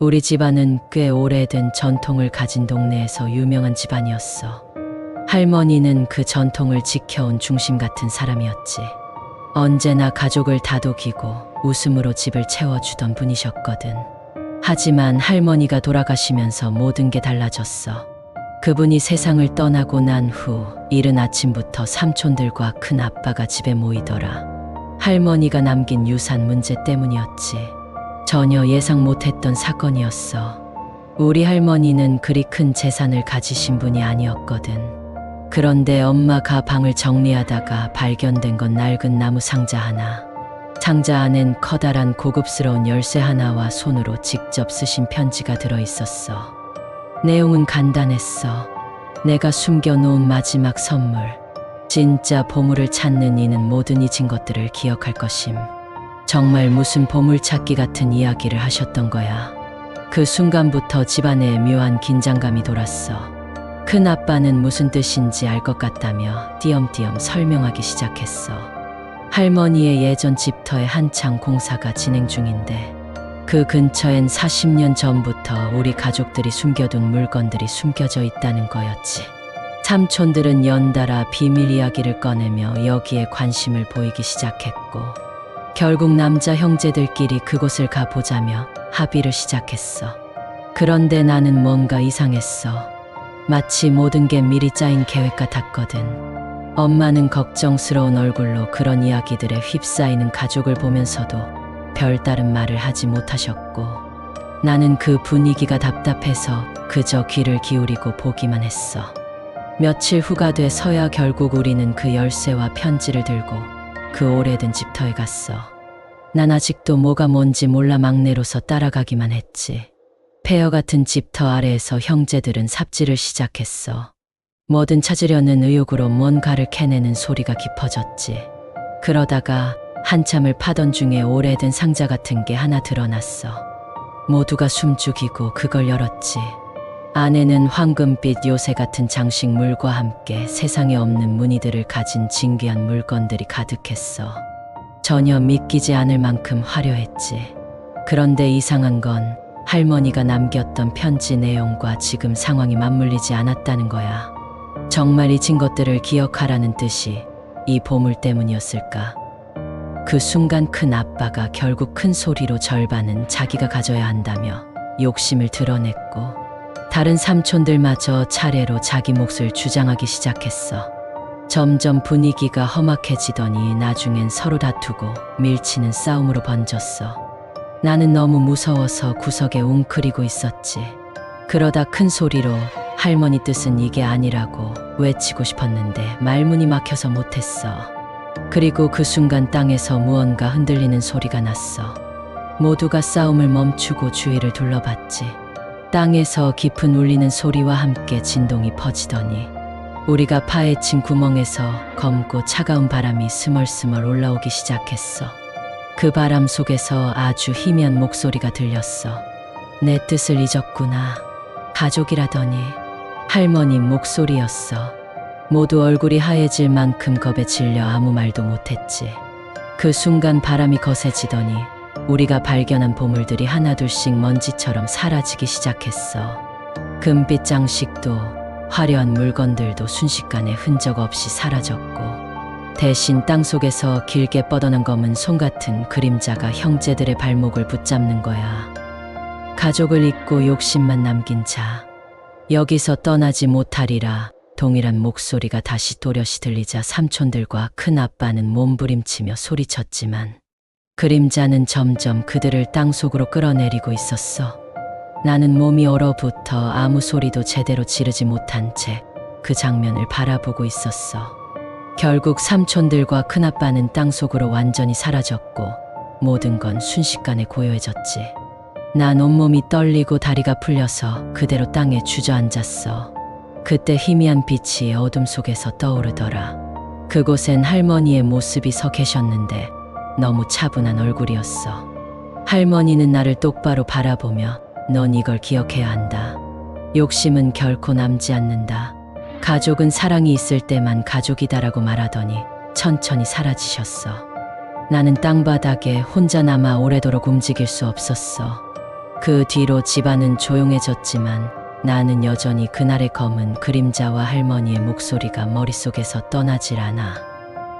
우리 집안은 꽤 오래된 전통을 가진 동네에서 유명한 집안이었어. 할머니는 그 전통을 지켜온 중심 같은 사람이었지. 언제나 가족을 다독이고 웃음으로 집을 채워주던 분이셨거든. 하지만 할머니가 돌아가시면서 모든 게 달라졌어. 그분이 세상을 떠나고 난 후 이른 아침부터 삼촌들과 큰 아빠가 집에 모이더라. 할머니가 남긴 유산 문제 때문이었지. 전혀 예상 못했던 사건이었어. 우리 할머니는 그리 큰 재산을 가지신 분이 아니었거든. 그런데 엄마가 방을 정리하다가 발견된 건 낡은 나무 상자 하나. 상자 안엔 커다란 고급스러운 열쇠 하나와 손으로 직접 쓰신 편지가 들어있었어. 내용은 간단했어. 내가 숨겨놓은 마지막 선물. 진짜 보물을 찾는 이는 모든 잊은 것들을 기억할 것임. 정말 무슨 보물찾기 같은 이야기를 하셨던 거야. 그 순간부터 집안에 묘한 긴장감이 돌았어. 큰아빠는 무슨 뜻인지 알 것 같다며 띄엄띄엄 설명하기 시작했어. 할머니의 예전 집터에 한창 공사가 진행 중인데 그 근처엔 40년 전부터 우리 가족들이 숨겨둔 물건들이 숨겨져 있다는 거였지. 삼촌들은 연달아 비밀 이야기를 꺼내며 여기에 관심을 보이기 시작했고 결국 남자 형제들끼리 그곳을 가보자며 합의를 시작했어. 그런데 나는 뭔가 이상했어. 마치 모든 게 미리 짜인 계획 같았거든. 엄마는 걱정스러운 얼굴로 그런 이야기들에 휩싸이는 가족을 보면서도 별다른 말을 하지 못하셨고 나는 그 분위기가 답답해서 그저 귀를 기울이고 보기만 했어. 며칠 후가 돼서야 결국 우리는 그 열쇠와 편지를 들고 그 오래된 집터에 갔어. 난 아직도 뭐가 뭔지 몰라 막내로서 따라가기만 했지. 폐허 같은 집터 아래에서 형제들은 삽질을 시작했어. 뭐든 찾으려는 의욕으로 뭔가를 캐내는 소리가 깊어졌지. 그러다가 한참을 파던 중에 오래된 상자 같은 게 하나 드러났어. 모두가 숨죽이고 그걸 열었지. 안에는 황금빛 요새 같은 장식물과 함께 세상에 없는 무늬들을 가진 진귀한 물건들이 가득했어. 전혀 믿기지 않을 만큼 화려했지. 그런데 이상한 건 할머니가 남겼던 편지 내용과 지금 상황이 맞물리지 않았다는 거야. 정말 잊은 것들을 기억하라는 뜻이 이 보물 때문이었을까? 그 순간 큰 아빠가 결국 큰 소리로 절반은 자기가 가져야 한다며 욕심을 드러냈고 다른 삼촌들마저 차례로 자기 몫을 주장하기 시작했어. 점점 분위기가 험악해지더니 나중엔 서로 다투고 밀치는 싸움으로 번졌어. 나는 너무 무서워서 구석에 웅크리고 있었지. 그러다 큰 소리로 할머니 뜻은 이게 아니라고 외치고 싶었는데 말문이 막혀서 못했어. 그리고 그 순간 땅에서 무언가 흔들리는 소리가 났어. 모두가 싸움을 멈추고 주위를 둘러봤지. 땅에서 깊은 울리는 소리와 함께 진동이 퍼지더니 우리가 파헤친 구멍에서 검고 차가운 바람이 스멀스멀 올라오기 시작했어. 그 바람 속에서 아주 희미한 목소리가 들렸어. 내 뜻을 잊었구나. 가족이라더니 할머니 목소리였어. 모두 얼굴이 하얘질 만큼 겁에 질려 아무 말도 못했지. 그 순간 바람이 거세지더니 우리가 발견한 보물들이 하나둘씩 먼지처럼 사라지기 시작했어. 금빛 장식도 화려한 물건들도 순식간에 흔적 없이 사라졌고 대신 땅속에서 길게 뻗어난 검은 손 같은 그림자가 형제들의 발목을 붙잡는 거야. 가족을 잊고 욕심만 남긴 자. 여기서 떠나지 못하리라. 동일한 목소리가 다시 또렷이 들리자 삼촌들과 큰아빠는 몸부림치며 소리쳤지만 그림자는 점점 그들을 땅속으로 끌어내리고 있었어. 나는 몸이 얼어붙어 아무 소리도 제대로 지르지 못한 채 그 장면을 바라보고 있었어. 결국 삼촌들과 큰아빠는 땅속으로 완전히 사라졌고 모든 건 순식간에 고요해졌지. 난 온몸이 떨리고 다리가 풀려서 그대로 땅에 주저앉았어. 그때 희미한 빛이 어둠 속에서 떠오르더라. 그곳엔 할머니의 모습이 서 계셨는데 너무 차분한 얼굴이었어. 할머니는 나를 똑바로 바라보며 넌 이걸 기억해야 한다. 욕심은 결코 남지 않는다. 가족은 사랑이 있을 때만 가족이다라고 말하더니 천천히 사라지셨어. 나는 땅바닥에 혼자 남아 오래도록 움직일 수 없었어. 그 뒤로 집안은 조용해졌지만 나는 여전히 그날의 검은 그림자와 할머니의 목소리가 머릿속에서 떠나질 않아.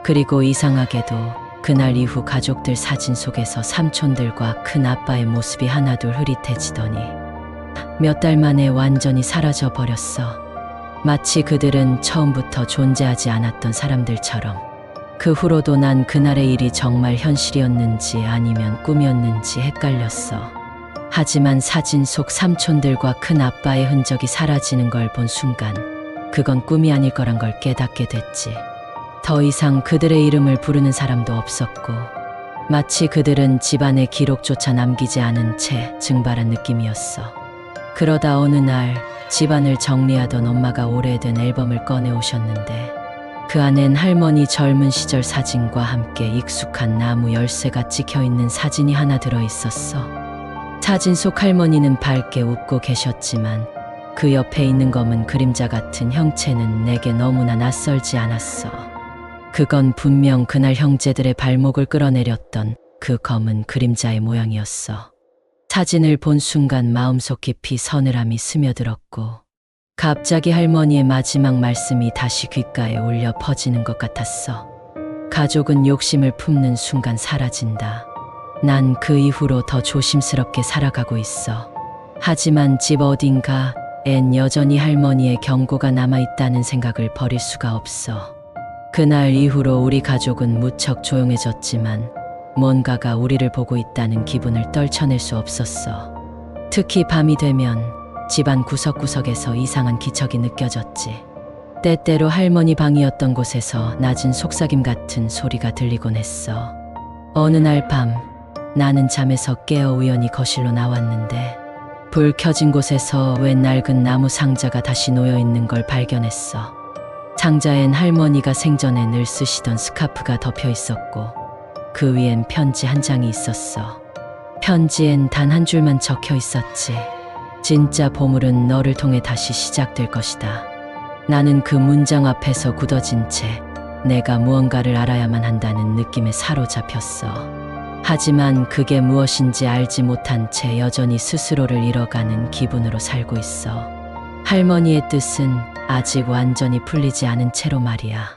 그리고 이상하게도 그날 이후 가족들 사진 속에서 삼촌들과 큰 아빠의 모습이 하나둘 흐릿해지더니 몇 달 만에 완전히 사라져 버렸어. 마치 그들은 처음부터 존재하지 않았던 사람들처럼. 그 후로도 난 그날의 일이 정말 현실이었는지 아니면 꿈이었는지 헷갈렸어. 하지만 사진 속 삼촌들과 큰 아빠의 흔적이 사라지는 걸 본 순간 그건 꿈이 아닐 거란 걸 깨닫게 됐지. 더 이상 그들의 이름을 부르는 사람도 없었고 마치 그들은 집안의 기록조차 남기지 않은 채 증발한 느낌이었어. 그러다 어느 날 집안을 정리하던 엄마가 오래된 앨범을 꺼내 오셨는데 그 안엔 할머니 젊은 시절 사진과 함께 익숙한 나무 열쇠가 찍혀 있는 사진이 하나 들어 있었어. 사진 속 할머니는 밝게 웃고 계셨지만 그 옆에 있는 검은 그림자 같은 형체는 내게 너무나 낯설지 않았어. 그건 분명 그날 형제들의 발목을 끌어내렸던 그 검은 그림자의 모양이었어. 사진을 본 순간 마음속 깊이 서늘함이 스며들었고 갑자기 할머니의 마지막 말씀이 다시 귓가에 울려 퍼지는 것 같았어. 가족은 욕심을 품는 순간 사라진다. 난 그 이후로 더 조심스럽게 살아가고 있어. 하지만 집 어딘가엔 여전히 할머니의 경고가 남아있다는 생각을 버릴 수가 없어. 그날 이후로 우리 가족은 무척 조용해졌지만 뭔가가 우리를 보고 있다는 기분을 떨쳐낼 수 없었어. 특히 밤이 되면 집안 구석구석에서 이상한 기척이 느껴졌지. 때때로 할머니 방이었던 곳에서 낮은 속삭임 같은 소리가 들리곤 했어. 어느 날 밤 나는 잠에서 깨어 우연히 거실로 나왔는데 불 켜진 곳에서 웬 낡은 나무 상자가 다시 놓여 있는 걸 발견했어. 상자엔 할머니가 생전에 늘 쓰시던 스카프가 덮여 있었고 그 위엔 편지 한 장이 있었어. 편지엔 단 한 줄만 적혀 있었지. 진짜 보물은 너를 통해 다시 시작될 것이다. 나는 그 문장 앞에서 굳어진 채 내가 무언가를 알아야만 한다는 느낌에 사로잡혔어. 하지만 그게 무엇인지 알지 못한 채 여전히 스스로를 잃어가는 기분으로 살고 있어. 할머니의 뜻은 아직 완전히 풀리지 않은 채로 말이야.